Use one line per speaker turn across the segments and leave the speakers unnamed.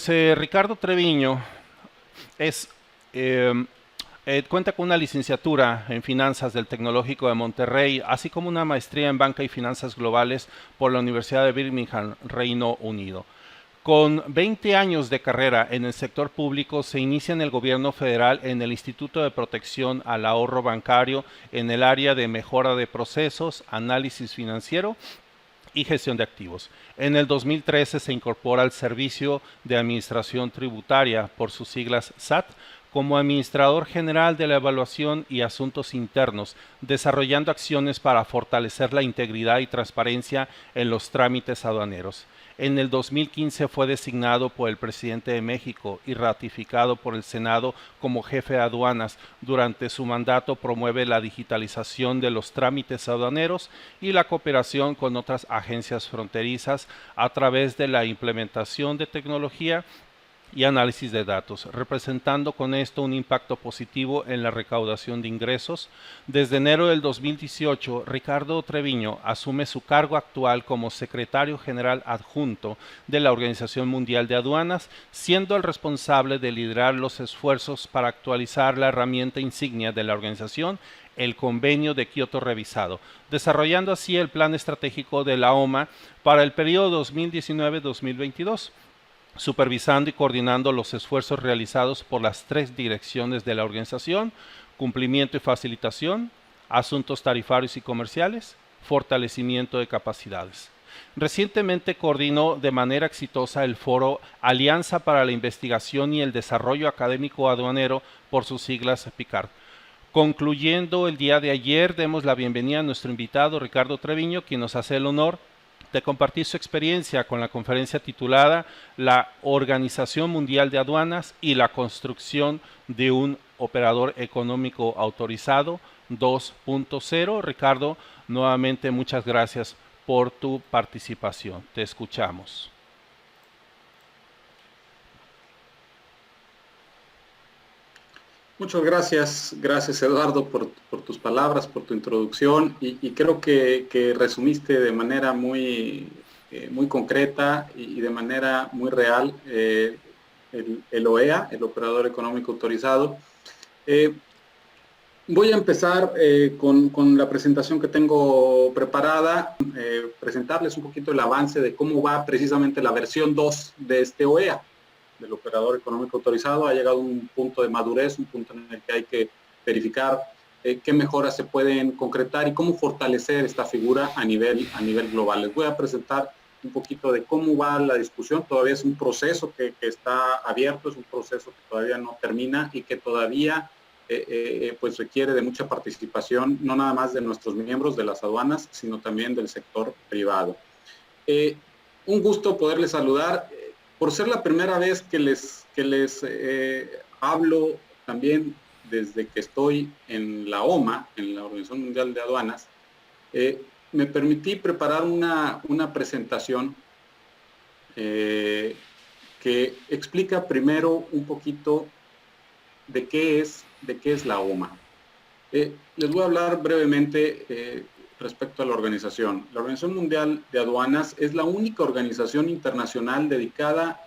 Ricardo Treviño es, eh, cuenta con una licenciatura en finanzas del Tecnológico de Monterrey, así como una maestría en banca y finanzas globales por la Universidad de Birmingham, Reino Unido. Con 20 años de carrera en el sector público, se inicia en el gobierno federal en el Instituto de Protección al Ahorro Bancario en el área de mejora de procesos, análisis financiero y gestión de activos. En el 2013 se incorpora al Servicio de Administración Tributaria, por sus siglas SAT, como administrador general de la evaluación y asuntos internos, desarrollando acciones para fortalecer la integridad y transparencia en los trámites aduaneros. En el 2015 fue designado por el presidente de México y ratificado por el Senado como jefe de aduanas. Durante su mandato promueve la digitalización de los trámites aduaneros y la cooperación con otras agencias fronterizas a través de la implementación de tecnología y análisis de datos, representando con esto un impacto positivo en la recaudación de ingresos. Desde enero del 2018, Ricardo Treviño asume su cargo actual como secretario general adjunto de la Organización Mundial de Aduanas, siendo el responsable de liderar los esfuerzos para actualizar la herramienta insignia de la organización, el Convenio de Kioto revisado, desarrollando así el plan estratégico de la OMA para el periodo 2019-2022. Supervisando y coordinando los esfuerzos realizados por las 3 direcciones de la organización: cumplimiento y facilitación, asuntos tarifarios y comerciales, fortalecimiento de capacidades. Recientemente coordinó de manera exitosa el foro Alianza para la Investigación y el Desarrollo Académico Aduanero, por sus siglas PICARD. Concluyendo el día de ayer, demos la bienvenida a nuestro invitado Ricardo Treviño, quien nos hace el honor de compartir su experiencia con la conferencia titulada La Organización Mundial de Aduanas y la construcción de un operador económico autorizado 2.0. Ricardo, nuevamente muchas gracias por tu participación. Te escuchamos.
Muchas gracias Eduardo por tus palabras, por tu introducción y creo que resumiste de manera muy concreta y de manera muy real el OEA, el Operador Económico Autorizado. Voy a empezar con la presentación que tengo preparada, presentarles un poquito el avance de cómo va precisamente la versión 2 de este OEA. Del Operador Económico Autorizado. Ha llegado a un punto de madurez, un punto en el que hay que verificar qué mejoras se pueden concretar y cómo fortalecer esta figura a nivel global. Les voy a presentar un poquito de cómo va la discusión. Todavía es un proceso que está abierto, es un proceso que todavía no termina y que todavía pues requiere de mucha participación, no nada más de nuestros miembros de las aduanas, sino también del sector privado. Un gusto poderles saludar. Por ser la primera vez que les hablo también desde que estoy en la OMA, en la Organización Mundial de Aduanas, me permití preparar una presentación que explica primero un poquito de qué es la OMA. Les voy a hablar brevemente respecto a la organización. La Organización Mundial de Aduanas es la única organización internacional dedicada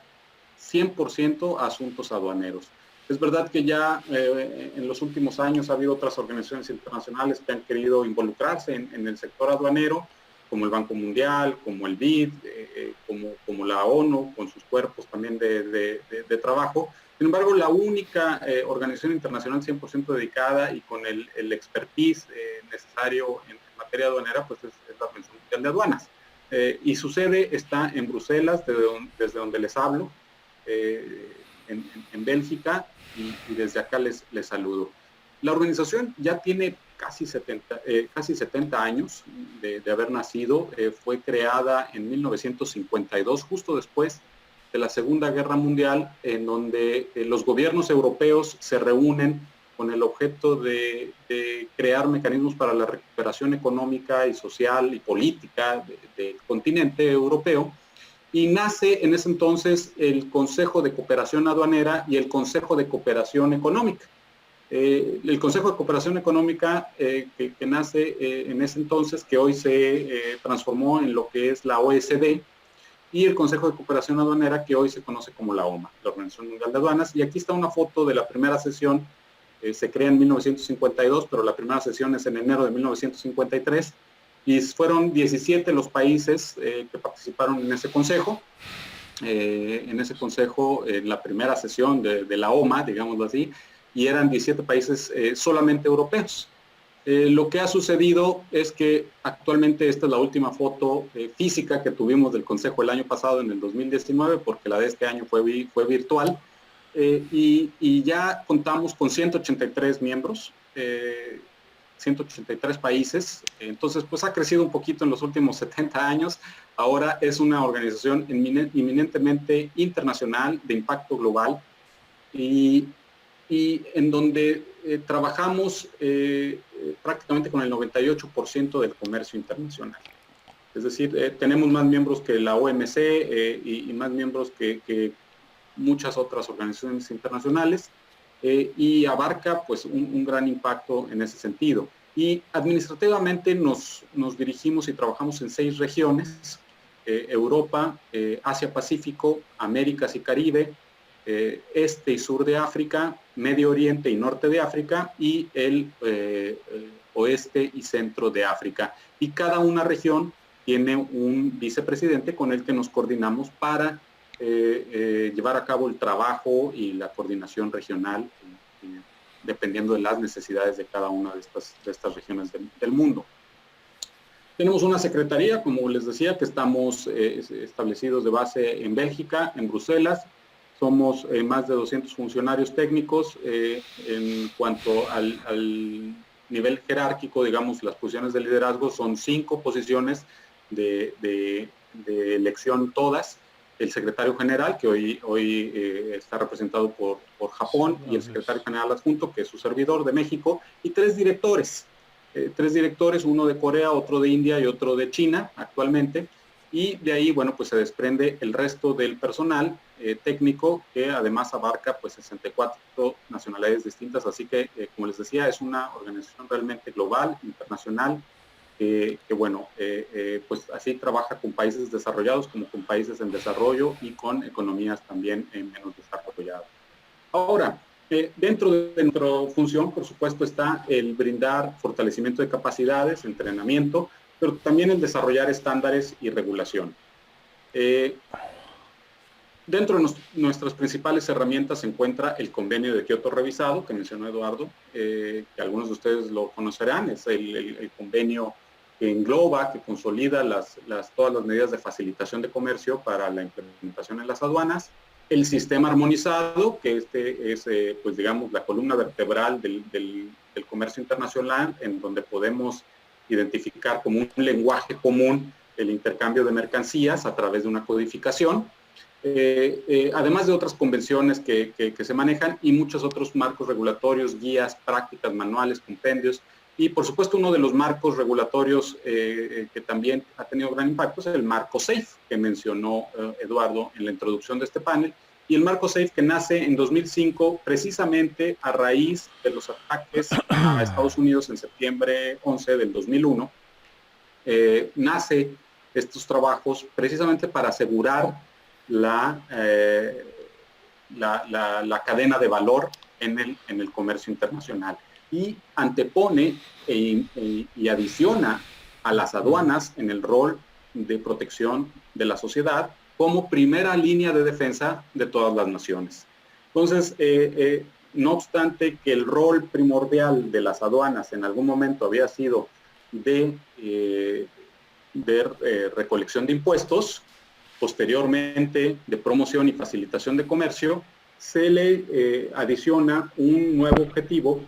100% a asuntos aduaneros. Es verdad que ya en los últimos años ha habido otras organizaciones internacionales que han querido involucrarse en el sector aduanero, como el Banco Mundial, como el BID, como la ONU, con sus cuerpos también de trabajo. Sin embargo, la única organización internacional 100% dedicada y con el expertise necesario en materia aduanera, pues es la Organización Mundial de Aduanas. Y su sede está en Bruselas, desde donde les hablo, en Bélgica, y desde acá les saludo. La organización ya tiene casi 70 años de haber nacido. Fue creada en 1952, justo después de la Segunda Guerra Mundial, en donde los gobiernos europeos se reúnen con el objeto de crear mecanismos para la recuperación económica y social y política del continente europeo, y nace en ese entonces el Consejo de Cooperación Aduanera y el Consejo de Cooperación Económica. El Consejo de Cooperación Económica que nace en ese entonces, que hoy se transformó en lo que es la OSD, y el Consejo de Cooperación Aduanera, que hoy se conoce como la OMA, la Organización Mundial de Aduanas. Y aquí está una foto de la primera sesión. Se crea en 1952, pero la primera sesión es en enero de 1953, y fueron 17 los países que participaron en ese consejo. En la primera sesión de la OMA, digámoslo así, y eran 17 países solamente europeos. Lo que ha sucedido es que actualmente esta es la última foto física que tuvimos del Consejo el año pasado, en el 2019, porque la de este año fue virtual, y ya contamos con 183 miembros, 183 países. Entonces, pues ha crecido un poquito en los últimos 70 años. Ahora es una organización eminentemente internacional, de impacto global, y en donde trabajamos prácticamente con el 98% del comercio internacional. Es decir, tenemos más miembros que la OMC y más miembros que muchas otras organizaciones internacionales, y abarca pues un gran impacto en ese sentido. Y administrativamente nos dirigimos y trabajamos en 6 regiones: Europa, Asia-Pacífico, Américas y Caribe, este y sur de África, Medio Oriente y norte de África, y el oeste y centro de África. Y cada una región tiene un vicepresidente con el que nos coordinamos para llevar a cabo el trabajo y la coordinación regional, dependiendo de las necesidades de cada una de estas regiones del mundo. Tenemos una secretaría, como les decía, que estamos establecidos de base en Bélgica, en Bruselas. Somos más de 200 funcionarios técnicos. En cuanto al nivel jerárquico, digamos, las posiciones de liderazgo son 5 posiciones de elección todas. El secretario general, que hoy está representado por Japón, y el secretario general adjunto, que es su servidor, de México, y 3 directores. 3 directores, uno de Corea, otro de India y otro de China actualmente. Y de ahí, bueno, pues se desprende el resto del personal técnico, que además abarca pues 64 nacionalidades distintas. Así que, como les decía, es una organización realmente global, internacional, que bueno, pues así trabaja con países desarrollados como con países en desarrollo, y con economías también menos desarrolladas. Ahora, dentro de nuestra función, por supuesto, está el brindar fortalecimiento de capacidades, entrenamiento, pero también el desarrollar estándares y regulación. Dentro de nuestras principales herramientas se encuentra el convenio de Kioto revisado, que mencionó Eduardo, que algunos de ustedes lo conocerán. Es el convenio que engloba, que consolida todas las medidas de facilitación de comercio para la implementación en las aduanas. El sistema armonizado, que es, pues digamos, la columna vertebral del comercio internacional, en donde podemos identificar como un lenguaje común el intercambio de mercancías a través de una codificación. Además de otras convenciones que se manejan, y muchos otros marcos regulatorios, guías, prácticas, manuales, compendios. Y por supuesto, uno de los marcos regulatorios que también ha tenido gran impacto es el marco SAFE, que mencionó Eduardo en la introducción de este panel. Y el marco SAFE, que nace en 2005 precisamente a raíz de los ataques a Estados Unidos en septiembre 11 del 2001, nace estos trabajos precisamente para asegurar la cadena de valor en el comercio internacional, y antepone y adiciona a las aduanas en el rol de protección de la sociedad como primera línea de defensa de todas las naciones. Entonces, no obstante que el rol primordial de las aduanas en algún momento había sido de recolección de impuestos, posteriormente de promoción y facilitación de comercio, se le adiciona un nuevo objetivo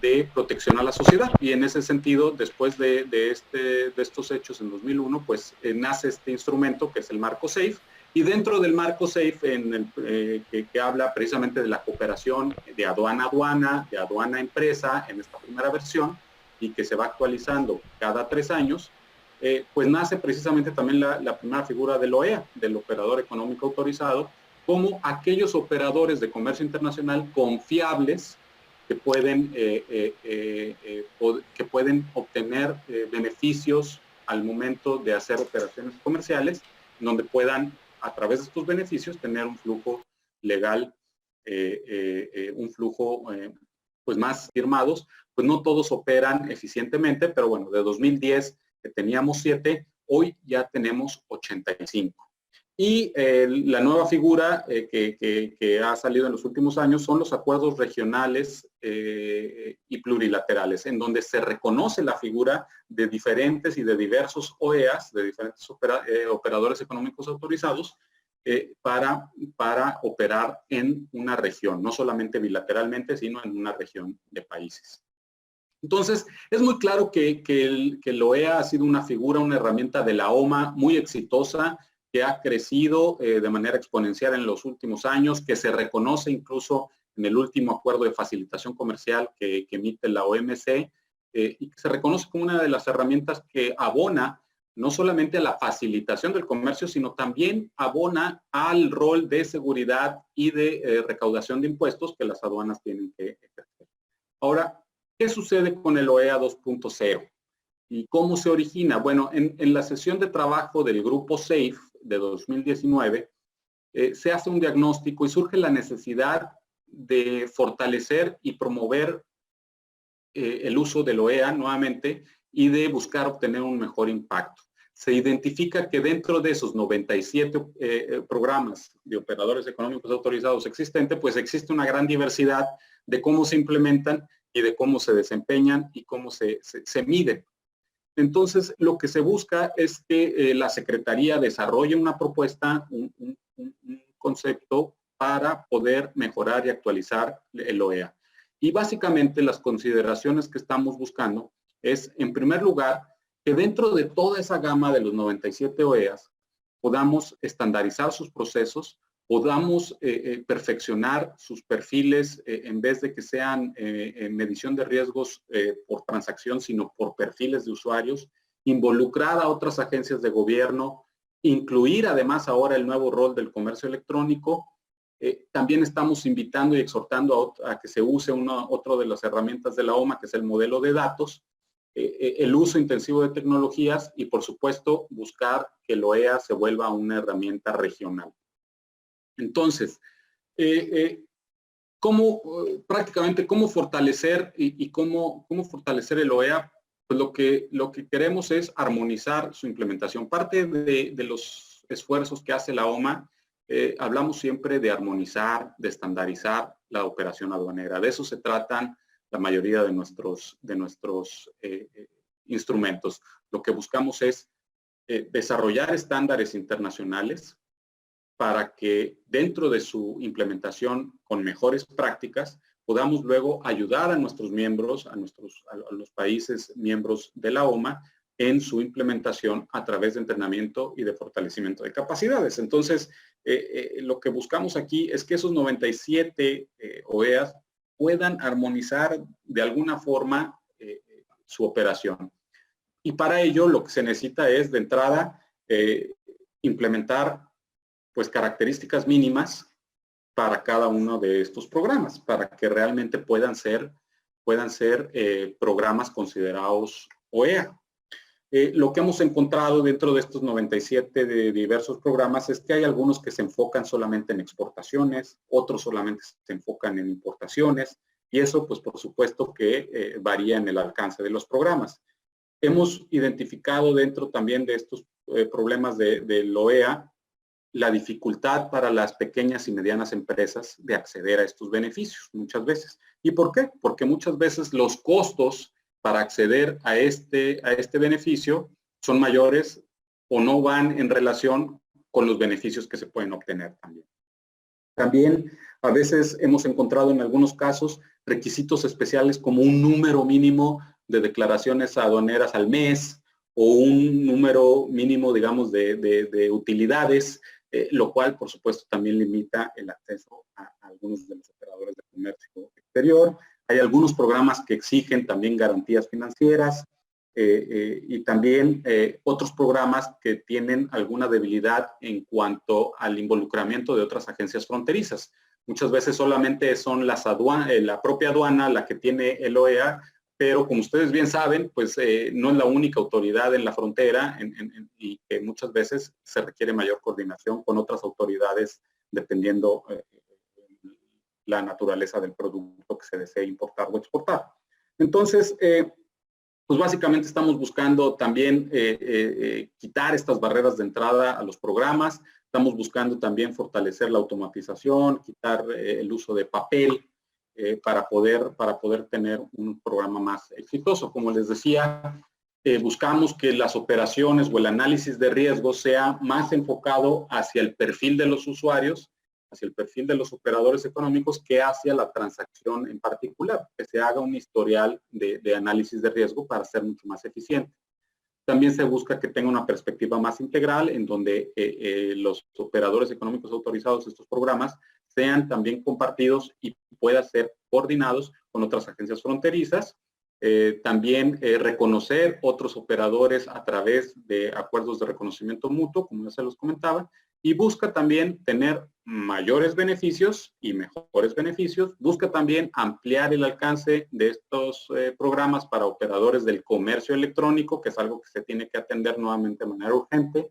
de protección a la sociedad. Y en ese sentido, después de estos hechos en 2001, pues nace este instrumento que es el marco SAFE. Y dentro del marco SAFE, que habla precisamente de la cooperación de aduana a aduana, de aduana a empresa, en esta primera versión, y que se va actualizando cada 3 años, pues nace precisamente también la primera figura del OEA, del operador económico autorizado, como aquellos operadores de comercio internacional confiables que pueden obtener beneficios al momento de hacer operaciones comerciales, donde puedan, a través de estos beneficios, tener un flujo legal, un flujo pues más firmados. Pues no todos operan eficientemente, pero bueno, de 2010 que teníamos 7, hoy ya tenemos 85. Y la nueva figura que ha salido en los últimos años son los acuerdos regionales y plurilaterales, en donde se reconoce la figura de diferentes y de diversos OEAs, de diferentes operadores económicos autorizados, para operar en una región, no solamente bilateralmente, sino en una región de países. Entonces, es muy claro que el OEA ha sido una figura, una herramienta de la OMA muy exitosa, que ha crecido de manera exponencial en los últimos años, que se reconoce incluso en el último acuerdo de facilitación comercial que emite la OMC, y que se reconoce como una de las herramientas que abona no solamente a la facilitación del comercio, sino también abona al rol de seguridad y de recaudación de impuestos que las aduanas tienen que ejercer. Ahora, ¿qué sucede con el OEA 2.0? ¿Y cómo se origina? Bueno, en la sesión de trabajo del grupo SAFE de 2019, se hace un diagnóstico y surge la necesidad de fortalecer y promover el uso del OEA nuevamente y de buscar obtener un mejor impacto. Se identifica que dentro de esos 97 programas de operadores económicos autorizados existentes, pues existe una gran diversidad de cómo se implementan y de cómo se desempeñan y cómo se miden. Entonces, lo que se busca es que la Secretaría desarrolle una propuesta, un concepto para poder mejorar y actualizar el OEA. Y básicamente las consideraciones que estamos buscando es, en primer lugar, que dentro de toda esa gama de los 97 OEAs podamos estandarizar sus procesos, podamos perfeccionar sus perfiles en vez de que sean medición de riesgos por transacción, sino por perfiles de usuarios, involucrar a otras agencias de gobierno, incluir además ahora el nuevo rol del comercio electrónico. También estamos invitando y exhortando a que se use otra de las herramientas de la OMA, que es el modelo de datos, el uso intensivo de tecnologías y, por supuesto, buscar que el OEA se vuelva una herramienta regional. Entonces, prácticamente cómo fortalecer y cómo fortalecer el OEA? Pues lo que queremos es armonizar su implementación. Parte de los esfuerzos que hace la OMA, hablamos siempre de armonizar, de estandarizar la operación aduanera. De eso se tratan la mayoría de nuestros instrumentos. Lo que buscamos es desarrollar estándares internacionales para que dentro de su implementación con mejores prácticas podamos luego ayudar a nuestros miembros, a los países miembros de la OMA en su implementación a través de entrenamiento y de fortalecimiento de capacidades. Entonces, lo que buscamos aquí es que esos 97 OEAs puedan armonizar de alguna forma su operación. Y para ello lo que se necesita es, de entrada, implementar pues características mínimas para cada uno de estos programas, para que realmente puedan ser programas considerados OEA. Lo que hemos encontrado dentro de estos 97 de diversos programas es que hay algunos que se enfocan solamente en exportaciones, otros solamente se enfocan en importaciones, y eso pues por supuesto que varía en el alcance de los programas. Hemos identificado dentro también de estos problemas del OEA la dificultad para las pequeñas y medianas empresas de acceder a estos beneficios muchas veces. ¿Y por qué? Porque muchas veces los costos para acceder a este beneficio son mayores o no van en relación con los beneficios que se pueden obtener también. También a veces hemos encontrado en algunos casos requisitos especiales como un número mínimo de declaraciones aduaneras al mes o un número mínimo, digamos, de utilidades, lo cual, por supuesto, también limita el acceso a algunos de los operadores de comercio exterior. Hay algunos programas que exigen también garantías financieras y también otros programas que tienen alguna debilidad en cuanto al involucramiento de otras agencias fronterizas. Muchas veces solamente son la propia aduana la que tiene el OEA, pero como ustedes bien saben, pues no es la única autoridad en la frontera y que muchas veces se requiere mayor coordinación con otras autoridades dependiendo la naturaleza del producto que se desee importar o exportar. Entonces, pues básicamente estamos buscando también quitar estas barreras de entrada a los programas, estamos buscando también fortalecer la automatización, quitar el uso de papel, para poder tener un programa más exitoso. Como les decía, buscamos que las operaciones o el análisis de riesgos sea más enfocado hacia el perfil de los usuarios, hacia el perfil de los operadores económicos, que hacia la transacción en particular, que se haga un historial de análisis de riesgo para ser mucho más eficiente. También se busca que tenga una perspectiva más integral en donde los operadores económicos autorizados de estos programas sean también compartidos y puedan ser coordinados con otras agencias fronterizas. También reconocer otros operadores a través de acuerdos de reconocimiento mutuo, como ya se los comentaba, y busca también tener mayores beneficios y mejores beneficios. Busca también ampliar el alcance de estos programas para operadores del comercio electrónico, que es algo que se tiene que atender nuevamente de manera urgente.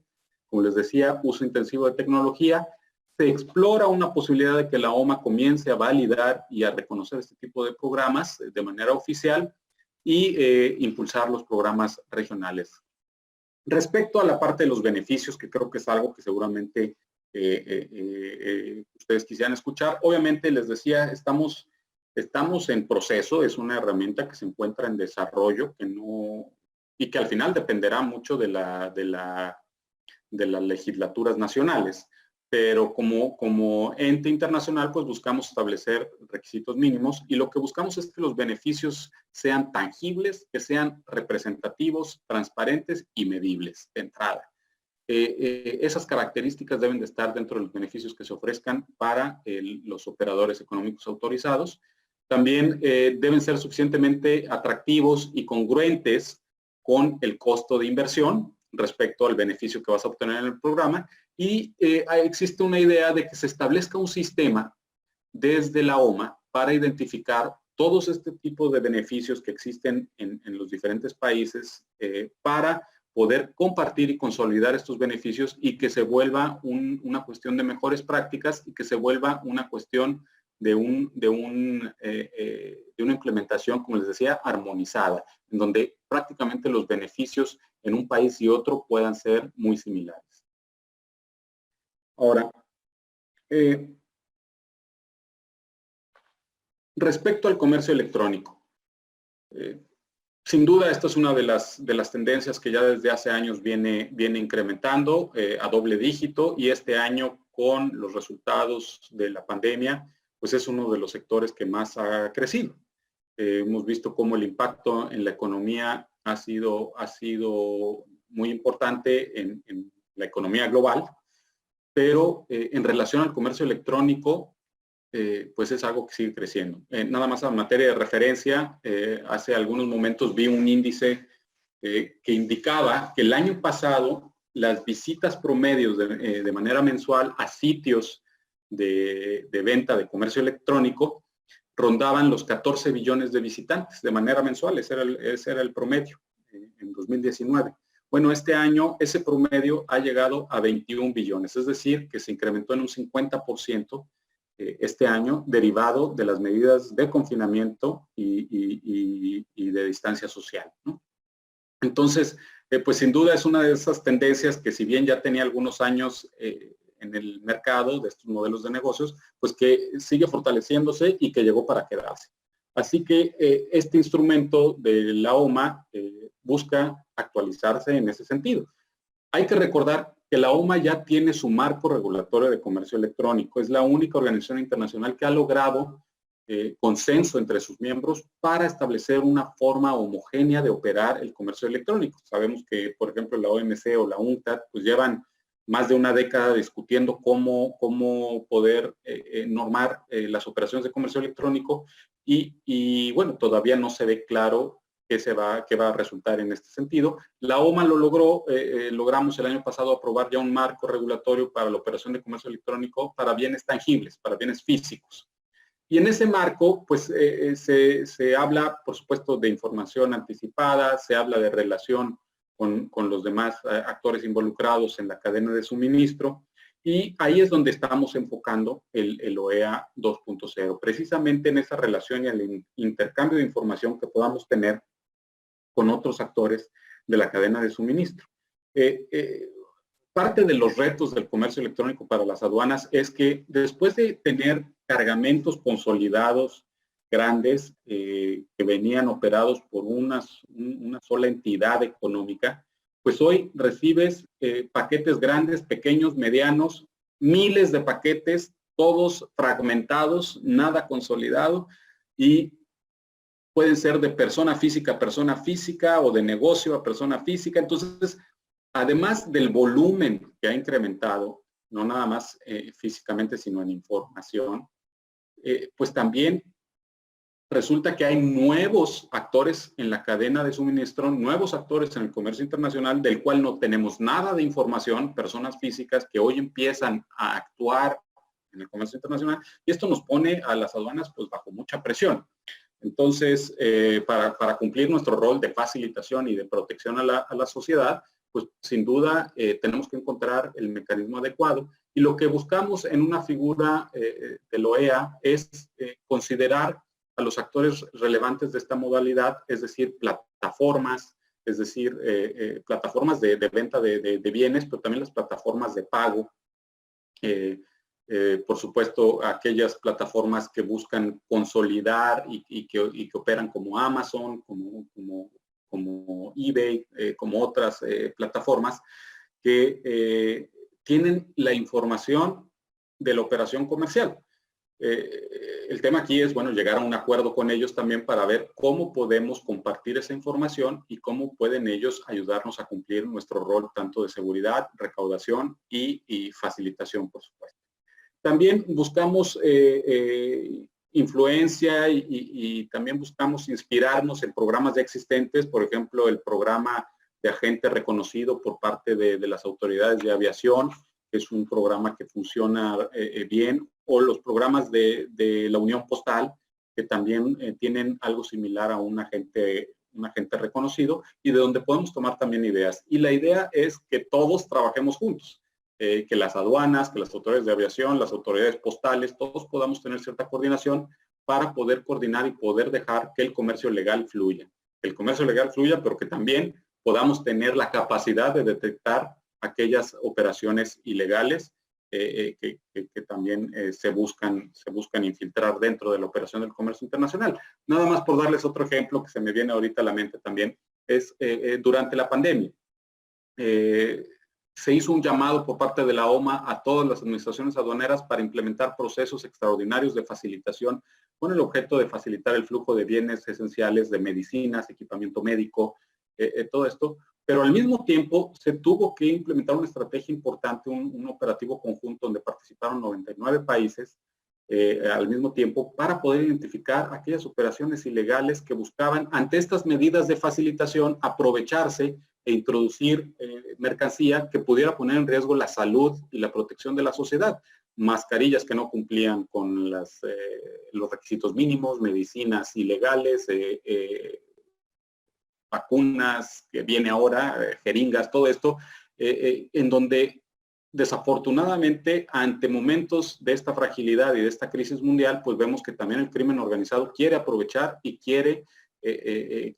Como les decía, uso intensivo de tecnología. Se explora una posibilidad de que la OMA comience a validar y a reconocer este tipo de programas de manera oficial y impulsar los programas regionales. Respecto a la parte de los beneficios, que creo que es algo que seguramente ustedes quisieran escuchar, obviamente les decía, estamos en proceso, es una herramienta que se encuentra en desarrollo, y que al final dependerá mucho de las legislaturas nacionales. Pero como ente internacional, pues buscamos establecer requisitos mínimos, y lo que buscamos es que los beneficios sean tangibles, que sean representativos, transparentes y medibles de entrada. Esas características deben de estar dentro de los beneficios que se ofrezcan para los operadores económicos autorizados. También deben ser suficientemente atractivos y congruentes con el costo de inversión respecto al beneficio que vas a obtener en el programa. Y existe una idea de que se establezca un sistema desde la OMA para identificar todos este tipo de beneficios que existen en los diferentes países, para poder compartir y consolidar estos beneficios, y que se vuelva una cuestión de mejores prácticas, y que se vuelva una cuestión de una implementación, como les decía, armonizada, en donde prácticamente los beneficios en un país y otro puedan ser muy similares. Ahora, respecto al comercio electrónico, sin duda esta es una de las tendencias que ya desde hace años viene incrementando a doble dígito, y este año, con los resultados de la pandemia, pues es uno de los sectores que más ha crecido. Hemos visto cómo el impacto en la economía ha sido muy importante en la economía global, pero en relación al comercio electrónico, pues es algo que sigue creciendo. Nada más en materia de referencia, hace algunos momentos vi un índice que indicaba que el año pasado las visitas promedios de manera mensual a sitios de venta de comercio electrónico rondaban los 14 billones de visitantes de manera mensual. Ese era el promedio en 2019. Bueno, este año ese promedio ha llegado a 21 billones, es decir, que se incrementó en un 50% este año, derivado de las medidas de confinamiento y de distancia social, ¿no? Entonces, pues sin duda es una de esas tendencias que, si bien ya tenía algunos años en el mercado de estos modelos de negocios, pues que sigue fortaleciéndose y que llegó para quedarse. Así que este instrumento de la OMA busca actualizarse en ese sentido. Hay que recordar que la OMA ya tiene su marco regulatorio de comercio electrónico. Es la única organización internacional que ha logrado consenso entre sus miembros para establecer una forma homogénea de operar el comercio electrónico. Sabemos que, por ejemplo, la OMC o la UNCTAD pues llevan más de una década discutiendo cómo poder normar las operaciones de comercio electrónico, y bueno, todavía no se ve claro qué va a resultar en este sentido. La OMA lo logró, logramos el año pasado aprobar ya un marco regulatorio para la operación de comercio electrónico para bienes tangibles, para bienes físicos. Y en ese marco, pues se habla, por supuesto, de información anticipada, se habla de relación con los demás actores involucrados en la cadena de suministro, y ahí es donde estamos enfocando el OEA 2.0, precisamente en esa relación y el intercambio de información que podamos tener con otros actores de la cadena de suministro. Parte de los retos del comercio electrónico para las aduanas es que después de tener cargamentos consolidados grandes que venían operados por una sola entidad económica, pues hoy recibes paquetes grandes, pequeños, medianos, miles de paquetes, todos fragmentados, nada consolidado, y pueden ser de persona física a persona física o de negocio a persona física. Entonces, además del volumen que ha incrementado, no nada más físicamente, sino en información, pues también resulta que hay nuevos actores en la cadena de suministro, nuevos actores en el comercio internacional, del cual no tenemos nada de información, personas físicas que hoy empiezan a actuar en el comercio internacional, y esto nos pone a las aduanas pues bajo mucha presión. Entonces, para cumplir nuestro rol de facilitación y de protección a la sociedad, pues sin duda tenemos que encontrar el mecanismo adecuado, y lo que buscamos en una figura del OEA es considerar a los actores relevantes de esta modalidad, es decir, plataformas, es decir, plataformas de venta de bienes, pero también las plataformas de pago, por supuesto, aquellas plataformas que buscan consolidar y que operan como Amazon, como eBay, como otras plataformas que tienen la información de la operación comercial. El tema aquí es, bueno, llegar a un acuerdo con ellos también para ver cómo podemos compartir esa información y cómo pueden ellos ayudarnos a cumplir nuestro rol tanto de seguridad, recaudación y facilitación, por supuesto. También buscamos influencia y también buscamos inspirarnos en programas ya existentes, por ejemplo, el programa de agente reconocido por parte de las autoridades de aviación, que es un programa que funciona bien, o los programas de la Unión Postal, que también tienen algo similar a un agente reconocido, y de donde podemos tomar también ideas. Y la idea es que todos trabajemos juntos. Que las aduanas, que las autoridades de aviación, las autoridades postales, todos podamos tener cierta coordinación para poder coordinar y poder dejar que el comercio legal fluya. Que el comercio legal fluya, pero que también podamos tener la capacidad de detectar aquellas operaciones ilegales que también se buscan infiltrar dentro de la operación del comercio internacional. Nada más por darles otro ejemplo que se me viene ahorita a la mente también, es durante la pandemia. Se hizo un llamado por parte de la OMA a todas las administraciones aduaneras para implementar procesos extraordinarios de facilitación con el objeto de facilitar el flujo de bienes esenciales, de medicinas, equipamiento médico, todo esto. Pero al mismo tiempo se tuvo que implementar una estrategia importante, un operativo conjunto donde participaron 99 países al mismo tiempo para poder identificar aquellas operaciones ilegales que buscaban, ante estas medidas de facilitación, aprovecharse e introducir mercancía que pudiera poner en riesgo la salud y la protección de la sociedad. Mascarillas que no cumplían con los requisitos mínimos, medicinas ilegales, vacunas que viene ahora, jeringas, todo esto, en donde desafortunadamente ante momentos de esta fragilidad y de esta crisis mundial, pues vemos que también el crimen organizado quiere aprovechar y quiere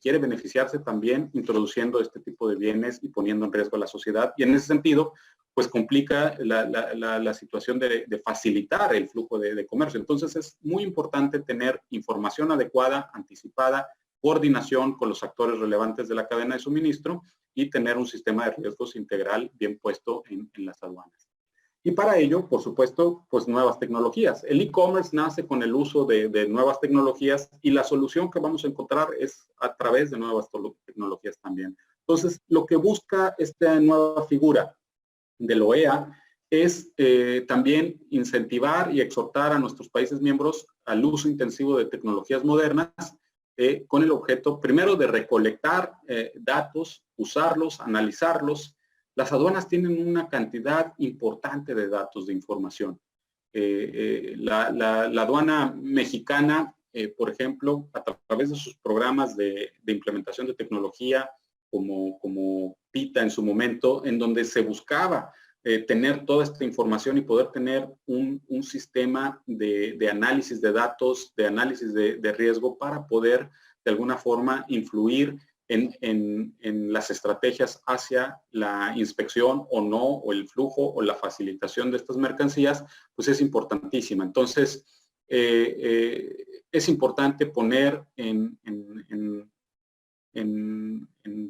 beneficiarse también introduciendo este tipo de bienes y poniendo en riesgo a la sociedad. Y en ese sentido, pues complica la situación de facilitar el flujo de comercio. Entonces es muy importante tener información adecuada, anticipada, coordinación con los actores relevantes de la cadena de suministro y tener un sistema de riesgos integral bien puesto en las aduanas. Y para ello, por supuesto, pues nuevas tecnologías. El e-commerce nace con el uso de nuevas tecnologías y la solución que vamos a encontrar es a través de nuevas tecnologías también. Entonces, lo que busca esta nueva figura del OEA es también incentivar y exhortar a nuestros países miembros al uso intensivo de tecnologías modernas con el objeto, primero, de recolectar datos, usarlos, analizarlos. Las aduanas tienen una cantidad importante de datos, de información. La aduana mexicana, por ejemplo, a través de sus programas de implementación de tecnología, como PITA en su momento, en donde se buscaba tener toda esta información y poder tener un sistema de análisis de datos, de análisis de riesgo para poder de alguna forma influir en las estrategias hacia la inspección o no, o el flujo o la facilitación de estas mercancías, pues es importantísima. Entonces, es importante poner en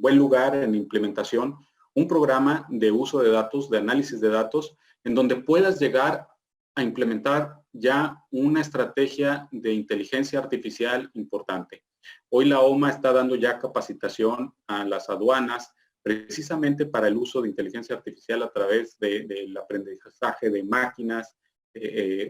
buen lugar, en implementación, un programa de uso de datos, de análisis de datos, en donde puedas llegar a implementar ya una estrategia de inteligencia artificial importante. Hoy la OMA está dando ya capacitación a las aduanas precisamente para el uso de inteligencia artificial a través del aprendizaje de máquinas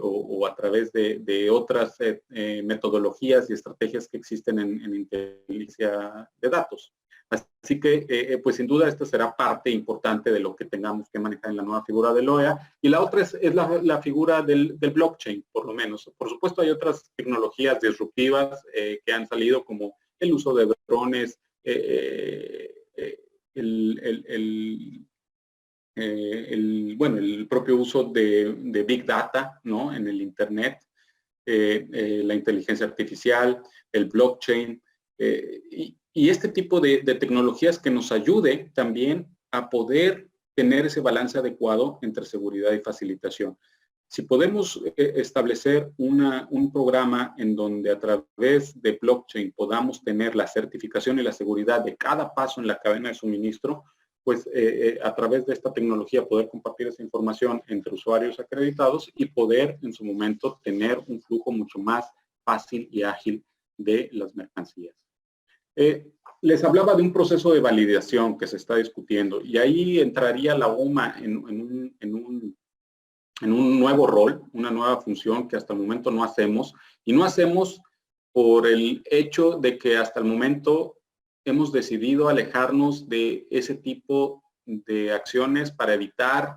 o a través de otras metodologías y estrategias que existen en inteligencia de datos. Así que, pues sin duda, esta será parte importante de lo que tengamos que manejar en la nueva figura del OEA. Y la otra es la figura del blockchain, por lo menos. Por supuesto, hay otras tecnologías disruptivas que han salido, como el uso de drones, el propio uso de Big Data, ¿no? En el Internet, la inteligencia artificial, el blockchain, y este tipo de tecnologías que nos ayude también a poder tener ese balance adecuado entre seguridad y facilitación. Si podemos establecer un programa en donde a través de blockchain podamos tener la certificación y la seguridad de cada paso en la cadena de suministro, pues a través de esta tecnología poder compartir esa información entre usuarios acreditados y poder en su momento tener un flujo mucho más fácil y ágil de las mercancías. Les hablaba de un proceso de validación que se está discutiendo y ahí entraría la OMA en un nuevo rol, una nueva función que hasta el momento no hacemos, y no hacemos por el hecho de que hasta el momento hemos decidido alejarnos de ese tipo de acciones para evitar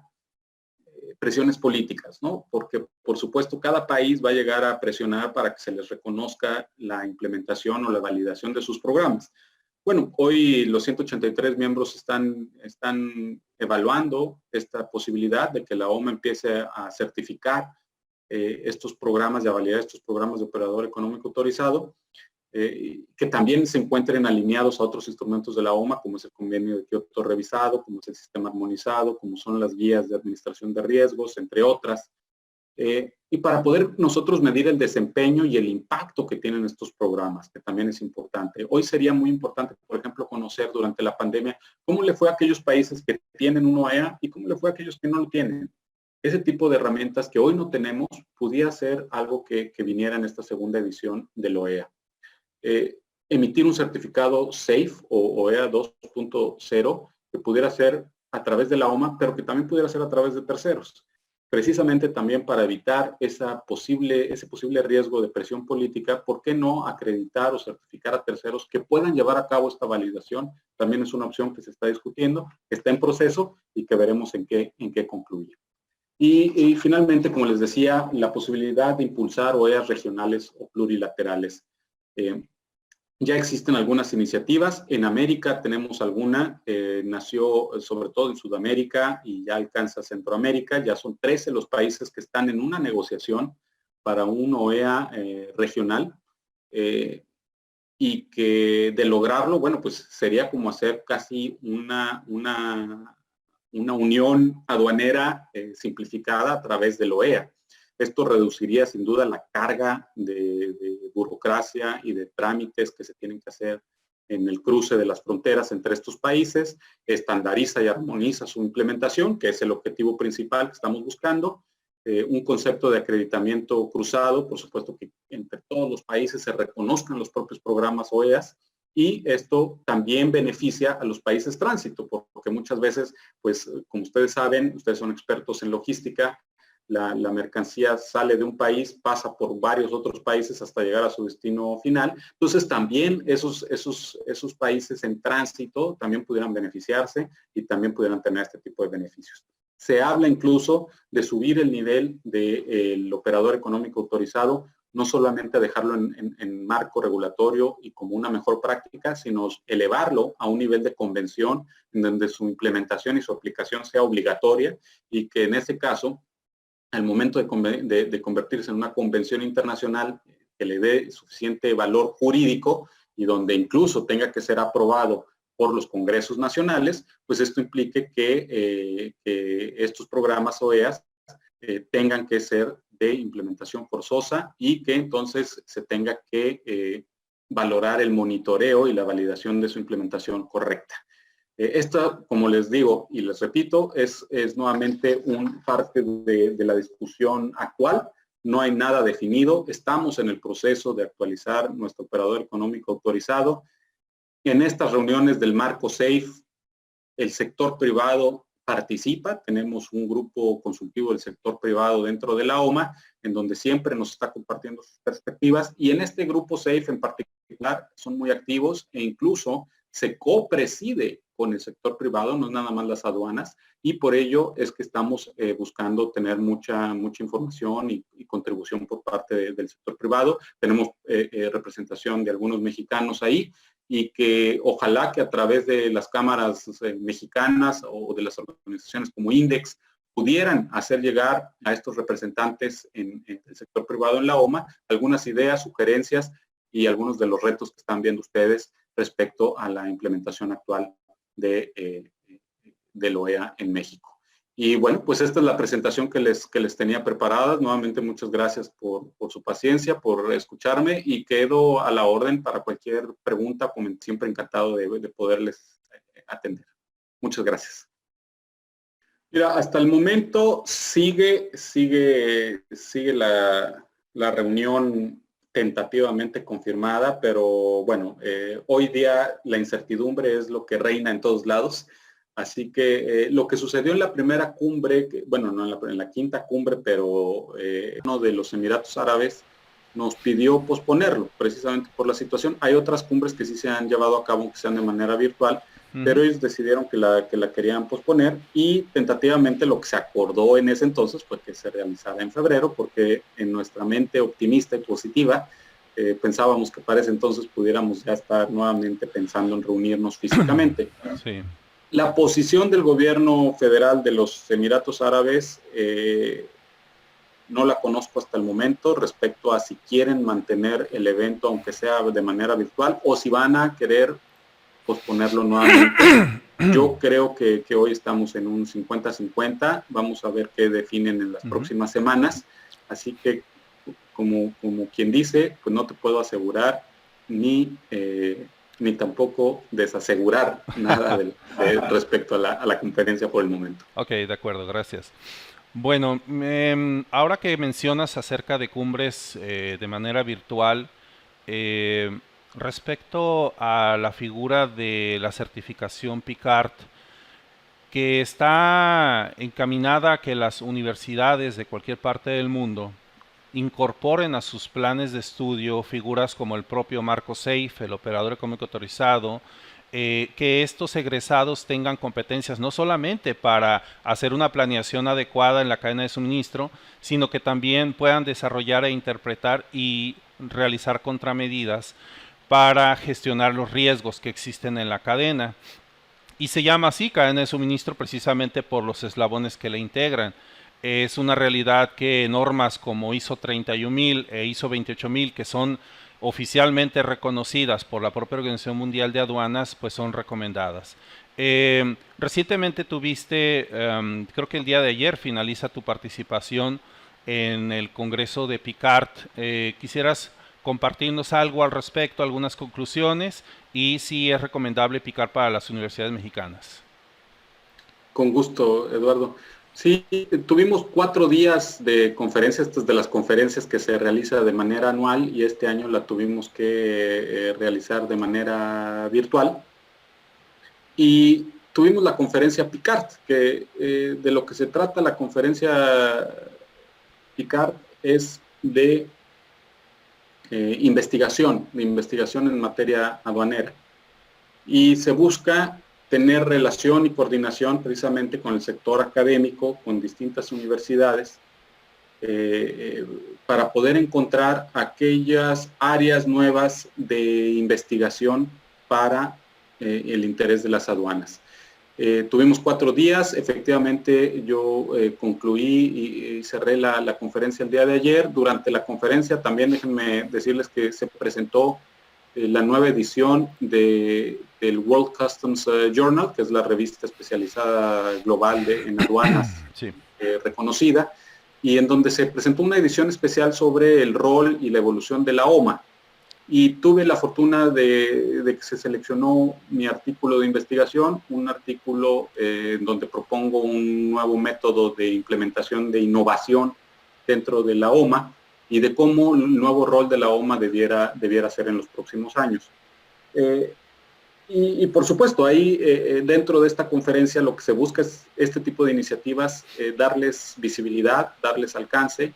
presiones políticas, ¿no? Porque, por supuesto, cada país va a llegar a presionar para que se les reconozca la implementación o la validación de sus programas. Bueno, hoy los 183 miembros están evaluando esta posibilidad de que la OMA empiece a certificar estos programas, de validar estos programas de operador económico autorizado, que también se encuentren alineados a otros instrumentos de la OMA, como es el convenio de Kioto revisado, como es el sistema armonizado, como son las guías de administración de riesgos, entre otras. Y para poder nosotros medir el desempeño y el impacto que tienen estos programas, que también es importante. Hoy sería muy importante, por ejemplo, conocer durante la pandemia cómo le fue a aquellos países que tienen un OEA y cómo le fue a aquellos que no lo tienen. Ese tipo de herramientas que hoy no tenemos pudiera ser algo que viniera en esta segunda edición del OEA. Emitir un certificado SAFE o OEA 2.0 que pudiera ser a través de la OMA, pero que también pudiera ser a través de terceros. Precisamente también para evitar ese posible riesgo de presión política, ¿por qué no acreditar o certificar a terceros que puedan llevar a cabo esta validación? También es una opción que se está discutiendo, que está en proceso y que veremos en qué concluye. Y finalmente, como les decía, la posibilidad de impulsar OEAs regionales o plurilaterales. Ya existen algunas iniciativas. En América tenemos alguna, nació sobre todo en Sudamérica y ya alcanza Centroamérica. Ya son 13 los países que están en una negociación para un OEA regional y que de lograrlo, bueno, pues sería como hacer casi una unión aduanera simplificada a través del OEA. Esto reduciría sin duda la carga de burocracia y de trámites que se tienen que hacer en el cruce de las fronteras entre estos países, estandariza y armoniza su implementación, que es el objetivo principal que estamos buscando, un concepto de acreditamiento cruzado, por supuesto que entre todos los países se reconozcan los propios programas OEAs, y esto también beneficia a los países tránsito, porque muchas veces, pues como ustedes saben, ustedes son expertos en logística, la mercancía sale de un país, pasa por varios otros países hasta llegar a su destino final. Entonces también esos países en tránsito también pudieran beneficiarse y también pudieran tener este tipo de beneficios. Se habla incluso de subir el nivel del operador económico autorizado, no solamente dejarlo en marco regulatorio y como una mejor práctica, sino elevarlo a un nivel de convención en donde su implementación y su aplicación sea obligatoria y que en ese caso, al momento de convertirse en una convención internacional que le dé suficiente valor jurídico y donde incluso tenga que ser aprobado por los congresos nacionales, pues esto implique que estos programas OEAs tengan que ser de implementación forzosa y que entonces se tenga que valorar el monitoreo y la validación de su implementación correcta. Esta, como les digo y les repito, es nuevamente parte de la discusión actual. No hay nada definido. Estamos en el proceso de actualizar nuestro operador económico autorizado. En estas reuniones del marco SAFE, el sector privado participa. Tenemos un grupo consultivo del sector privado dentro de la OMA, en donde siempre nos está compartiendo sus perspectivas. Y en este grupo SAFE en particular son muy activos e incluso se copreside con el sector privado, no es nada más las aduanas, y por ello es que estamos buscando tener mucha información y contribución por parte del sector privado. Tenemos representación de algunos mexicanos ahí, y que ojalá que a través de las cámaras mexicanas o de las organizaciones como INDEX pudieran hacer llegar a estos representantes en el sector privado en la OMA algunas ideas, sugerencias y algunos de los retos que están viendo ustedes respecto a la implementación actual del OEA en México. Y bueno, pues esta es la presentación que les tenía preparada. Nuevamente, muchas gracias por su paciencia, por escucharme y quedo a la orden para cualquier pregunta, como siempre encantado de poderles atender. Muchas gracias. Mira, hasta el momento sigue la reunión tentativamente confirmada, pero bueno, hoy día la incertidumbre es lo que reina en todos lados. Así que lo que sucedió en la primera cumbre, bueno, no en la quinta cumbre, pero uno de los Emiratos Árabes nos pidió posponerlo, precisamente por la situación. Hay otras cumbres que sí se han llevado a cabo, que sean de manera virtual, pero ellos decidieron que la querían posponer y tentativamente lo que se acordó en ese entonces fue que se realizara en febrero, porque en nuestra mente optimista y positiva pensábamos que para ese entonces pudiéramos ya estar nuevamente pensando en reunirnos físicamente.
Sí.
La posición del gobierno federal de los Emiratos Árabes no la conozco hasta el momento respecto a si quieren mantener el evento, aunque sea de manera virtual, o si van a querer posponerlo nuevamente. Yo creo que hoy estamos en un 50-50. Vamos a ver qué definen en las próximas semanas. Así que, como quien dice, pues no te puedo asegurar ni tampoco desasegurar nada respecto a la conferencia por el momento.
Ok, de acuerdo, gracias. Bueno, ahora que mencionas acerca de cumbres de manera virtual, respecto a la figura de la certificación PICART, que está encaminada a que las universidades de cualquier parte del mundo incorporen a sus planes de estudio figuras como el propio marco SAFE, el operador económico autorizado, que estos egresados tengan competencias no solamente para hacer una planeación adecuada en la cadena de suministro, sino que también puedan desarrollar e interpretar y realizar contramedidas para gestionar los riesgos que existen en la cadena. Y se llama así cadena de suministro precisamente por los eslabones que le integran. Es una realidad que normas como ISO 31000 e ISO 28000, que son oficialmente reconocidas por la propia Organización Mundial de Aduanas, pues son recomendadas. Recientemente tuviste, creo que el día de ayer finaliza tu participación en el Congreso de PICART. ¿Quisieras compartirnos algo al respecto, algunas conclusiones y si es recomendable PICART para las universidades mexicanas?
Con gusto, Eduardo. Sí, tuvimos 4 días de conferencias, estas de las conferencias que se realiza de manera anual y este año la tuvimos que realizar de manera virtual. Y tuvimos la conferencia PICART, que de lo que se trata la conferencia PICART es de investigación en materia aduanera. Y se busca tener relación y coordinación precisamente con el sector académico, con distintas universidades, para poder encontrar aquellas áreas nuevas de investigación para el interés de las aduanas. Tuvimos 4 días, efectivamente yo concluí y cerré la conferencia el día de ayer. Durante la conferencia también déjenme decirles que se presentó la nueva edición del World Customs Journal, que es la revista especializada global en aduanas
sí.
reconocida, y en donde se presentó una edición especial sobre el rol y la evolución de la OMA. Y tuve la fortuna de que se seleccionó mi artículo de investigación, un artículo donde propongo un nuevo método de implementación de innovación dentro de la OMA y de cómo el nuevo rol de la OMA debiera ser en los próximos años. Y por supuesto, ahí dentro de esta conferencia lo que se busca es este tipo de iniciativas, darles visibilidad, darles alcance.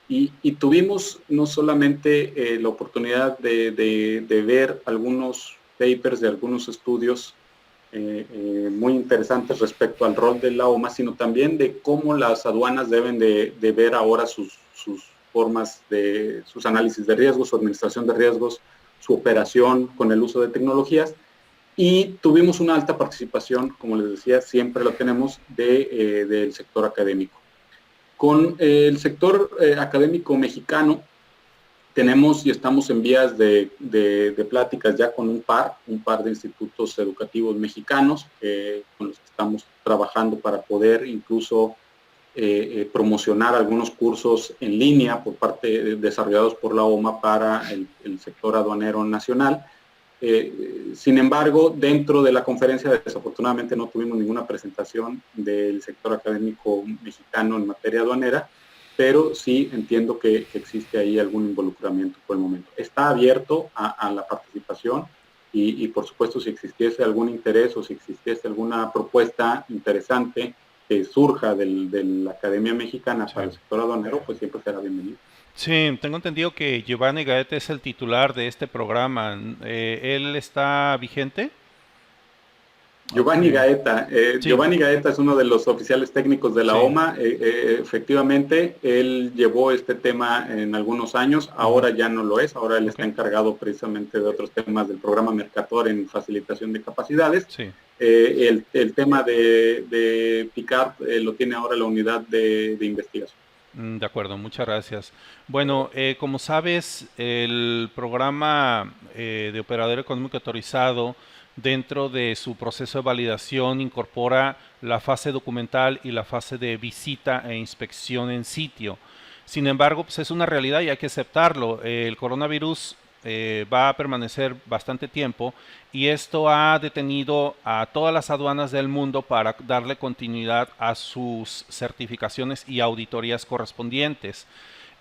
Y tuvimos no solamente la oportunidad de ver algunos papers de algunos estudios muy interesantes respecto al rol de la OMA, sino también de cómo las aduanas deben de ver ahora sus formas de sus análisis de riesgos, su administración de riesgos, su operación con el uso de tecnologías. Y tuvimos una alta participación, como les decía, siempre la tenemos, del sector académico. Con el sector académico mexicano tenemos y estamos en vías de pláticas ya con un par de institutos educativos mexicanos con los que estamos trabajando para poder incluso promocionar algunos cursos en línea por parte desarrollados por la OMA para el sector aduanero nacional. Sin embargo, dentro de la conferencia desafortunadamente no tuvimos ninguna presentación del sector académico mexicano en materia aduanera, pero sí entiendo que existe ahí algún involucramiento por el momento. Está abierto a la participación y por supuesto si existiese algún interés o si existiese alguna propuesta interesante que surja de la Academia Mexicana para el sector aduanero, pues siempre será bienvenido.
Sí, tengo entendido que Giovanni Gaeta es el titular de este programa. ¿Él está vigente?
Giovanni Gaeta.
Sí.
Giovanni Gaeta es uno de los oficiales técnicos de la OMA. Efectivamente, él llevó este tema en algunos años, ahora ya no lo es, ahora él está encargado precisamente de otros temas del programa Mercator en facilitación de capacidades.
Sí.
El tema de PICAP lo tiene ahora la unidad de investigación.
De acuerdo, muchas gracias. Bueno, como sabes, el programa de operador económico autorizado dentro de su proceso de validación incorpora la fase documental y la fase de visita e inspección en sitio. Sin embargo, pues es una realidad y hay que aceptarlo. El coronavirus va a permanecer bastante tiempo y esto ha detenido a todas las aduanas del mundo para darle continuidad a sus certificaciones y auditorías correspondientes.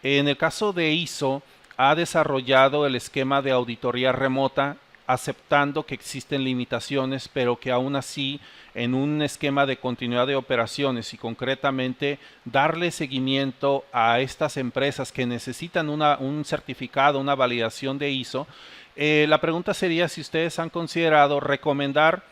En el caso de ISO, ha desarrollado el esquema de auditoría remota aceptando que existen limitaciones, pero que aún así en un esquema de continuidad de operaciones y concretamente darle seguimiento a estas empresas que necesitan un certificado, una validación de ISO, la pregunta sería si ustedes han considerado recomendar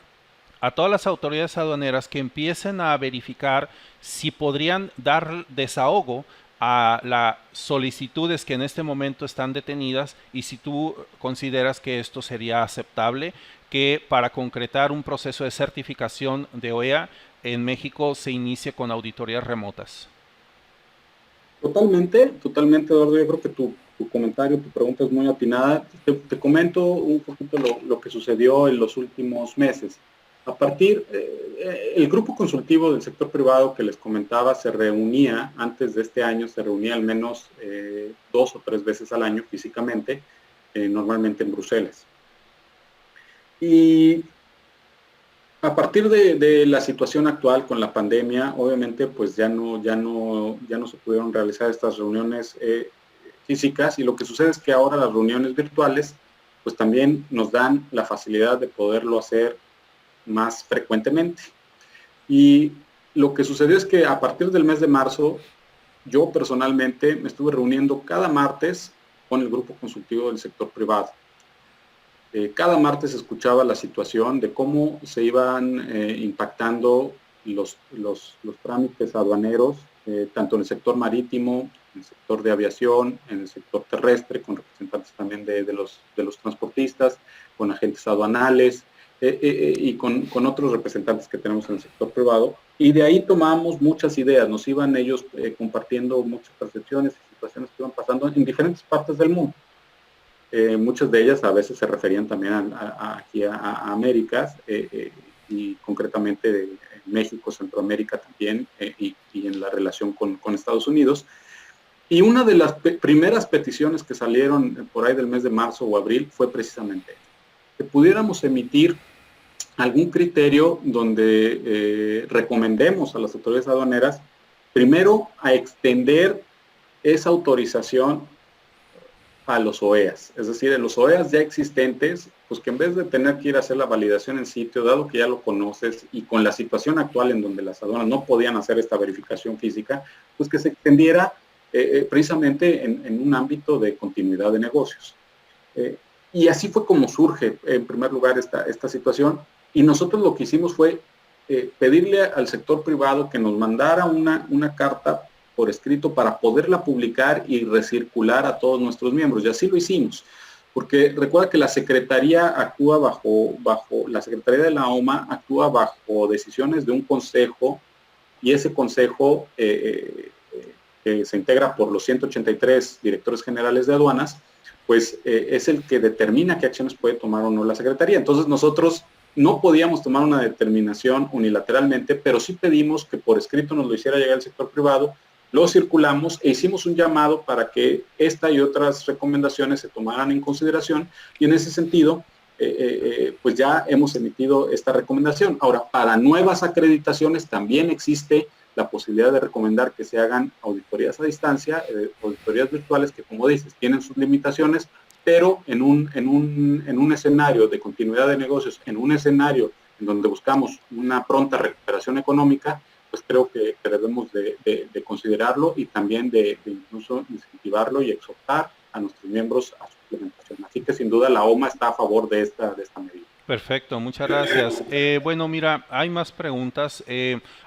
a todas las autoridades aduaneras que empiecen a verificar si podrían dar desahogo a las solicitudes que en este momento están detenidas y si tú consideras que esto sería aceptable, que para concretar un proceso de certificación de OEA en México se inicie con auditorías remotas.
Totalmente, Eduardo. Yo creo que tu comentario, tu pregunta es muy atinada. Te comento un poquito lo que sucedió en los últimos meses. A partir, el grupo consultivo del sector privado que les comentaba se reunía, antes de este año, se reunía al menos 2 o 3 veces al año físicamente, normalmente en Bruselas. Y a partir de la situación actual con la pandemia, obviamente pues ya no se pudieron realizar estas reuniones físicas y lo que sucede es que ahora las reuniones virtuales pues también nos dan la facilidad de poderlo hacer más frecuentemente. Y lo que sucedió es que a partir del mes de marzo, yo personalmente me estuve reuniendo cada martes con el grupo consultivo del sector privado. Cada martes escuchaba la situación de cómo se iban impactando los trámites aduaneros, tanto en el sector marítimo, en el sector de aviación, en el sector terrestre, con representantes también de los transportistas, con agentes aduanales y con otros representantes que tenemos en el sector privado. Y de ahí tomamos muchas ideas, nos iban ellos compartiendo muchas percepciones y situaciones que iban pasando en diferentes partes del mundo. Muchas de ellas a veces se referían también aquí a Américas y concretamente de México, Centroamérica también y en la relación con Estados Unidos. Y una de las primeras peticiones que salieron por ahí del mes de marzo o abril fue precisamente que pudiéramos emitir algún criterio donde recomendemos a las autoridades aduaneras, primero, a extender esa autorización a los OEAs, es decir, en los OEAs ya existentes, pues que en vez de tener que ir a hacer la validación en sitio, dado que ya lo conoces y con la situación actual en donde las aduanas no podían hacer esta verificación física, pues que se extendiera precisamente en un ámbito de continuidad de negocios. Y así fue como surge, en primer lugar, esta situación, y nosotros lo que hicimos fue pedirle al sector privado que nos mandara una carta por escrito para poderla publicar y recircular a todos nuestros miembros. Y así lo hicimos, porque recuerda que la Secretaría actúa la Secretaría de la OMA actúa bajo decisiones de un consejo, y ese consejo que se integra por los 183 directores generales de aduanas, pues es el que determina qué acciones puede tomar o no la Secretaría. Entonces nosotros no podíamos tomar una determinación unilateralmente, pero sí pedimos que por escrito nos lo hiciera llegar el sector privado, lo circulamos e hicimos un llamado para que esta y otras recomendaciones se tomaran en consideración, y en ese sentido, pues ya hemos emitido esta recomendación. Ahora, para nuevas acreditaciones también existe la posibilidad de recomendar que se hagan auditorías a distancia, auditorías virtuales que, como dices, tienen sus limitaciones, pero en un escenario de continuidad de negocios, en un escenario en donde buscamos una pronta recuperación económica, pues creo que debemos de considerarlo y también de incluso incentivarlo y exhortar a nuestros miembros a su implementación. Así que sin duda la OMA está a favor de esta medida.
Perfecto, muchas gracias. Bueno, mira, hay más preguntas.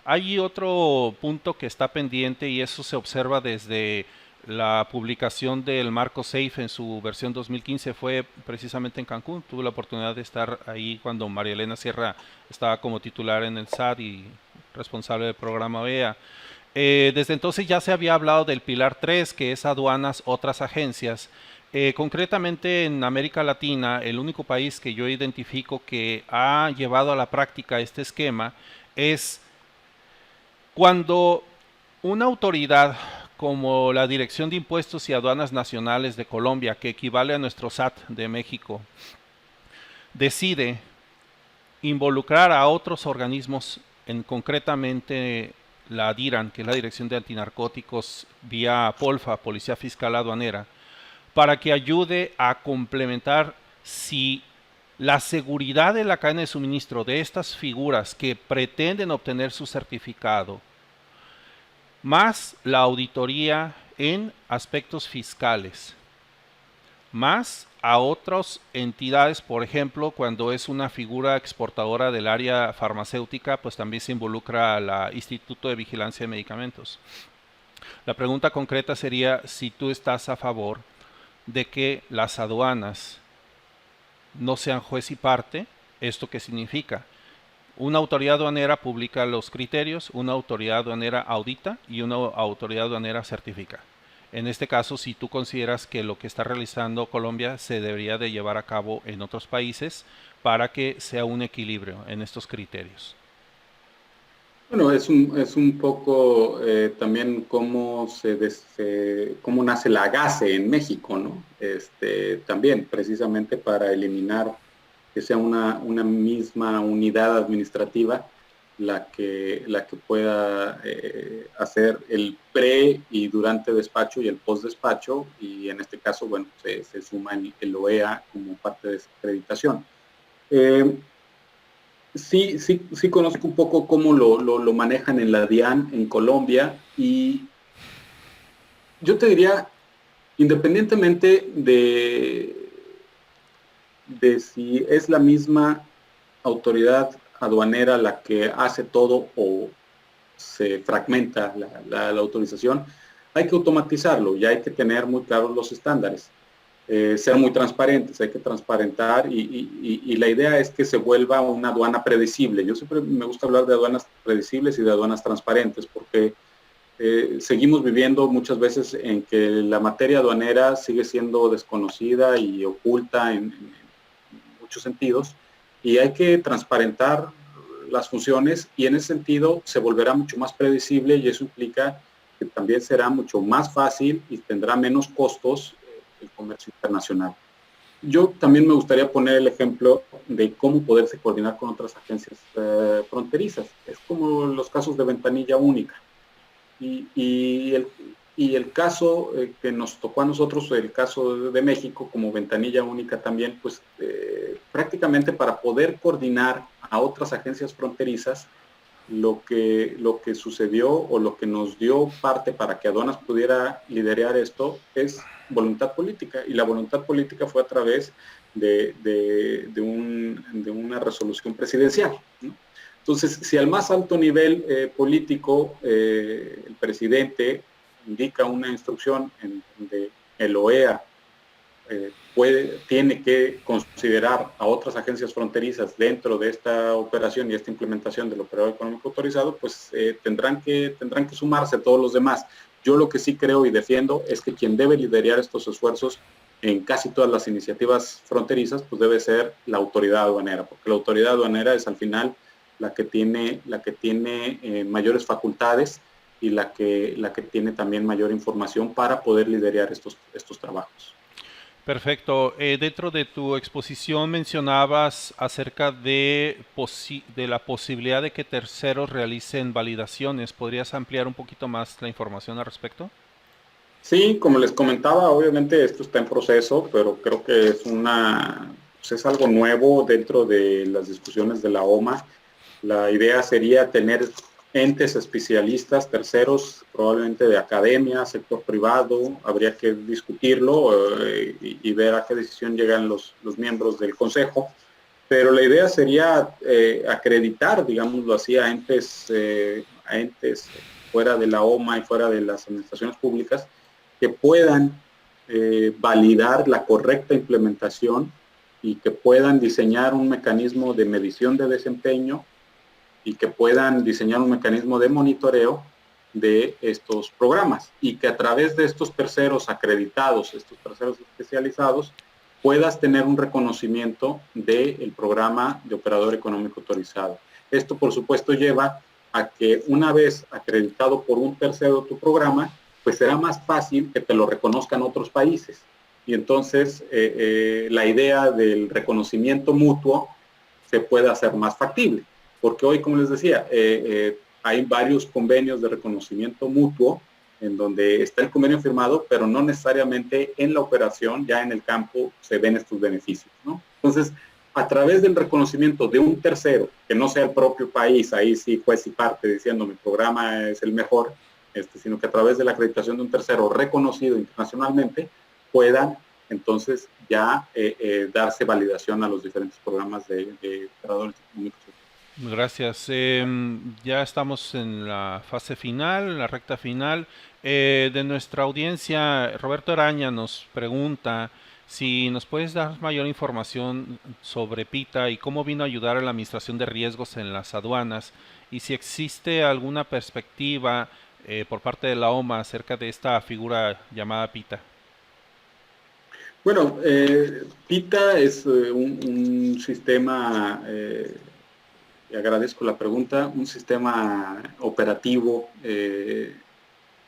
Hay otro punto que está pendiente y eso se observa desde la publicación del marco SAFE en su versión 2015, fue precisamente en Cancún. Tuve la oportunidad de estar ahí cuando María Elena Sierra estaba como titular en el SAT y responsable del programa OEA. Desde entonces ya se había hablado del Pilar 3, que es aduanas, otras agencias. Concretamente en América Latina, el único país que yo identifico que ha llevado a la práctica este esquema es cuando una autoridad como la Dirección de Impuestos y Aduanas Nacionales de Colombia, que equivale a nuestro SAT de México, decide involucrar a otros organismos, concretamente la DIRAN, que es la Dirección de Antinarcóticos, vía POLFA, Policía Fiscal Aduanera, para que ayude a complementar si la seguridad de la cadena de suministro de estas figuras que pretenden obtener su certificado, más la auditoría en aspectos fiscales, más a otras entidades, por ejemplo, cuando es una figura exportadora del área farmacéutica, pues también se involucra al Instituto de Vigilancia de Medicamentos. La pregunta concreta sería si tú estás a favor de que las aduanas no sean juez y parte. ¿Esto qué significa? Una autoridad aduanera publica los criterios, una autoridad aduanera audita y una autoridad aduanera certifica. En este caso, si tú consideras que lo que está realizando Colombia se debería de llevar a cabo en otros países para que sea un equilibrio en estos criterios.
Bueno, es un poco también cómo cómo nace la AGACE en México, ¿no? También precisamente para eliminar que sea una misma unidad administrativa la que pueda hacer el pre y durante despacho y el post despacho, y en este caso, bueno, se suma el OEA como parte de esa acreditación. Sí conozco un poco cómo lo manejan en la DIAN en Colombia, y yo te diría, independientemente de si es la misma autoridad aduanera la que hace todo o se fragmenta la autorización, hay que automatizarlo y hay que tener muy claros los estándares. Ser muy transparentes, hay que transparentar y la idea es que se vuelva una aduana predecible. Yo siempre me gusta hablar de aduanas predecibles y de aduanas transparentes porque seguimos viviendo muchas veces en que la materia aduanera sigue siendo desconocida y oculta en muchos sentidos y hay que transparentar las funciones y en ese sentido se volverá mucho más predecible y eso implica que también será mucho más fácil y tendrá menos costos el comercio internacional. Yo también me gustaría poner el ejemplo de cómo poderse coordinar con otras agencias fronterizas. Es como los casos de ventanilla única. Y, y, el, y el caso que nos tocó a nosotros, el caso de México como ventanilla única también, pues prácticamente para poder coordinar a otras agencias fronterizas, lo que sucedió o lo que nos dio parte para que aduanas pudiera liderar esto es voluntad política y la voluntad política fue a través de una resolución presidencial, ¿no? Entonces, si al más alto nivel político el presidente indica una instrucción en donde el OEA tiene que considerar a otras agencias fronterizas dentro de esta operación y esta implementación del operador económico autorizado, pues tendrán que sumarse todos los demás. Yo lo que sí creo y defiendo es que quien debe liderar estos esfuerzos en casi todas las iniciativas fronterizas, pues debe ser la autoridad aduanera, porque la autoridad aduanera es al final la que tiene mayores facultades y la que tiene también mayor información para poder liderar estos trabajos.
Perfecto. Dentro de tu exposición mencionabas acerca de la posibilidad de que terceros realicen validaciones. ¿Podrías ampliar un poquito más la información al respecto?
Sí, como les comentaba, obviamente esto está en proceso, pero creo que pues es algo nuevo dentro de las discusiones de la OMA. La idea sería tener entes especialistas, terceros, probablemente de academia, sector privado, habría que discutirlo y ver a qué decisión llegan los miembros del Consejo, pero la idea sería acreditar, digámoslo así, a entes fuera de la OMA y fuera de las administraciones públicas que puedan validar la correcta implementación y que puedan diseñar un mecanismo de medición de desempeño y que puedan diseñar un mecanismo de monitoreo de estos programas y que a través de estos terceros acreditados, estos terceros especializados, puedas tener un reconocimiento del programa de operador económico autorizado. Esto, por supuesto, lleva a que una vez acreditado por un tercero tu programa, pues será más fácil que te lo reconozcan otros países. Y entonces la idea del reconocimiento mutuo se puede hacer más factible. Porque hoy, como les decía, hay varios convenios de reconocimiento mutuo en donde está el convenio firmado, pero no necesariamente en la operación, ya en el campo, se ven estos beneficios, ¿no? Entonces, a través del reconocimiento de un tercero, que no sea el propio país, ahí sí juez y parte diciendo mi programa es el mejor, sino que a través de la acreditación de un tercero reconocido internacionalmente, puedan entonces ya darse validación a los diferentes programas de operadores económicos.
Gracias. Ya estamos en la fase final, en la recta final. De nuestra audiencia, Roberto Araña nos pregunta si nos puedes dar mayor información sobre PITA y cómo vino a ayudar a la administración de riesgos en las aduanas y si existe alguna perspectiva por parte de la OMA acerca de esta figura llamada PITA.
Bueno, PITA es un sistema, y agradezco la pregunta, un sistema operativo,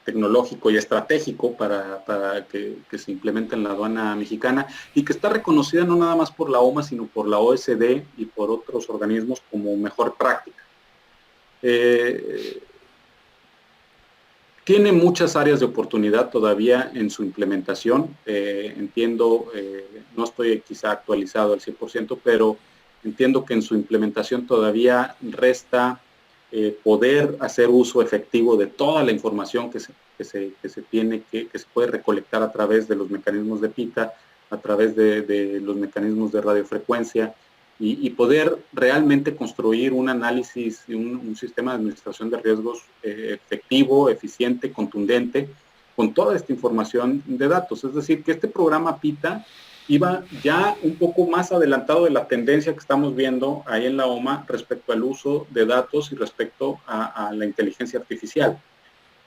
tecnológico y estratégico para que se implemente en la aduana mexicana y que está reconocida no nada más por la OMA, sino por la OSD y por otros organismos como mejor práctica. Tiene muchas áreas de oportunidad todavía en su implementación. Entiendo, no estoy quizá actualizado al 100%, pero entiendo que en su implementación todavía resta poder hacer uso efectivo de toda la información que se puede recolectar a través de los mecanismos de PITA a través de los mecanismos de radiofrecuencia y poder realmente construir un análisis, un sistema de administración de riesgos efectivo, eficiente, contundente, con toda esta información de datos. Es decir, que este programa PITA iba ya un poco más adelantado de la tendencia que estamos viendo ahí en la OMA respecto al uso de datos y respecto a la inteligencia artificial.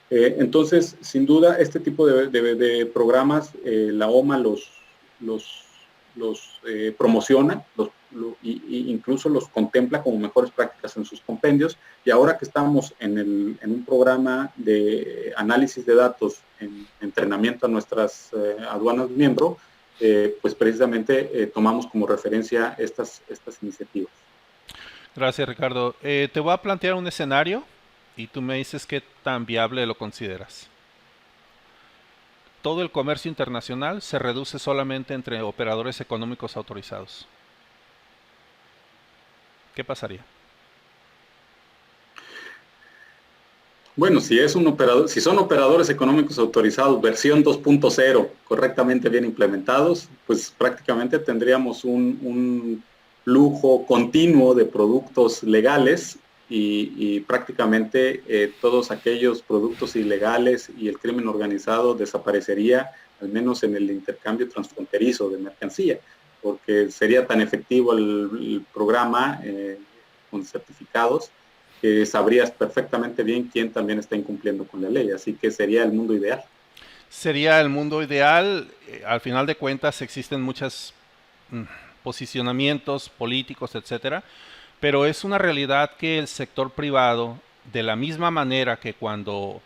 Entonces, sin duda, este tipo de programas, la OMA los promociona, incluso los contempla como mejores prácticas en sus compendios, y ahora que estamos en un programa de análisis de datos en entrenamiento a nuestras aduanas miembro, pues precisamente tomamos como referencia estas iniciativas.
Gracias, Ricardo. Te voy a plantear un escenario y tú me dices qué tan viable lo consideras. Todo el comercio internacional se reduce solamente entre operadores económicos autorizados. ¿Qué pasaría?
Bueno, si son operadores económicos autorizados, versión 2.0, correctamente bien implementados, pues prácticamente tendríamos un flujo continuo de productos legales y prácticamente todos aquellos productos ilegales y el crimen organizado desaparecería, al menos en el intercambio transfronterizo de mercancía, porque sería tan efectivo el programa con certificados que sabrías perfectamente bien quién también está incumpliendo con la ley. Así que sería el mundo ideal.
Sería el mundo ideal. Al final de cuentas existen muchos posicionamientos políticos, etcétera, pero es una realidad que el sector privado, de la misma manera que cuando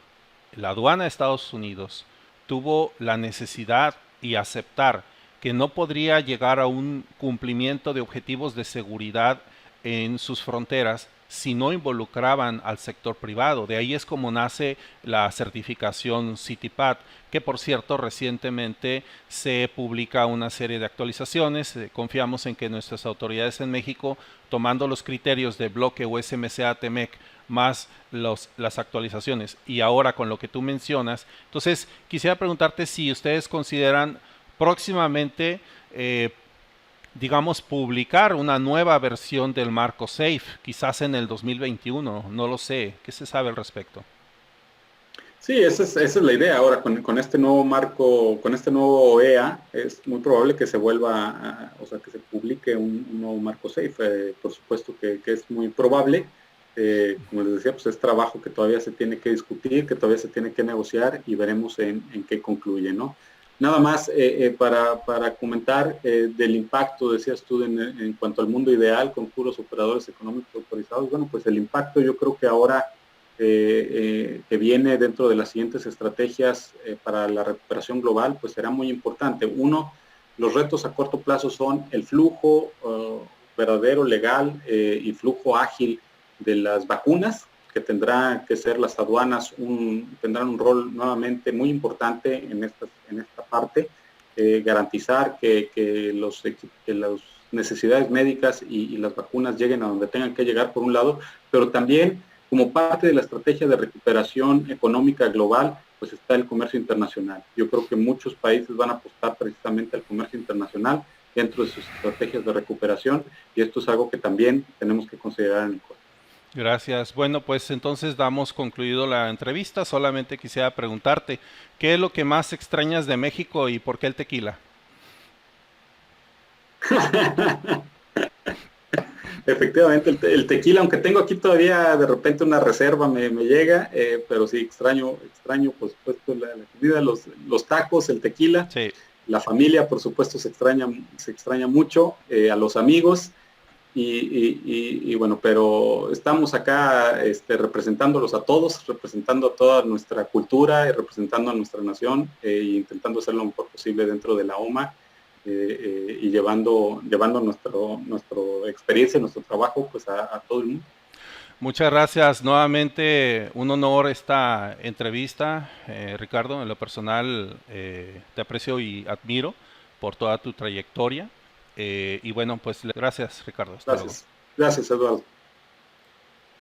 la aduana de Estados Unidos tuvo la necesidad y aceptar que no podría llegar a un cumplimiento de objetivos de seguridad en sus fronteras si no involucraban al sector privado. De ahí es como nace la certificación CITIPAT, que por cierto recientemente se publica una serie de actualizaciones. Confiamos en que nuestras autoridades en México, tomando los criterios de bloque USMCA-TEMEC más las actualizaciones y ahora con lo que tú mencionas, entonces quisiera preguntarte si ustedes consideran próximamente digamos, publicar una nueva versión del marco SAFE, quizás en el 2021, no lo sé. ¿Qué se sabe al respecto?
Sí, esa es la idea. Ahora, con este nuevo marco, con este nuevo OEA, es muy probable que se vuelva, o sea, que se publique un nuevo marco SAFE. Por supuesto que es muy probable. Como les decía, pues es trabajo que todavía se tiene que discutir, que todavía se tiene que negociar y veremos en qué concluye, ¿no? Nada más para comentar del impacto, decías tú, en cuanto al mundo ideal con puros operadores económicos autorizados. Bueno, pues el impacto yo creo que ahora que viene dentro de las siguientes estrategias para la recuperación global, pues será muy importante. Uno, los retos a corto plazo son el flujo verdadero, legal y flujo ágil de las vacunas, que tendrá que ser las aduanas, tendrán un rol nuevamente muy importante en esta parte, garantizar que las necesidades médicas y las vacunas lleguen a donde tengan que llegar por un lado, pero también como parte de la estrategia de recuperación económica global, pues está el comercio internacional. Yo creo que muchos países van a apostar precisamente al comercio internacional dentro de sus estrategias de recuperación y esto es algo que también tenemos que considerar en el corto.
Gracias. Bueno, pues entonces damos concluido la entrevista. Solamente quisiera preguntarte, ¿qué es lo que más extrañas de México y por qué el tequila?
Efectivamente, el tequila, aunque tengo aquí todavía de repente una reserva, me llega, pero sí extraño, por supuesto, la comida, los tacos, el tequila,
sí.
La familia, por supuesto, se extraña mucho, a los amigos, y bueno, pero estamos acá representándolos a todos, representando a toda nuestra cultura y representando a nuestra nación e intentando hacer lo mejor posible dentro de la OMA y llevando nuestra experiencia, nuestro trabajo pues a todo el mundo.
Muchas gracias. Nuevamente un honor esta entrevista, Ricardo. En lo personal te aprecio y admiro por toda tu trayectoria. Y bueno, pues gracias, Ricardo. Hasta luego.
Gracias, Eduardo.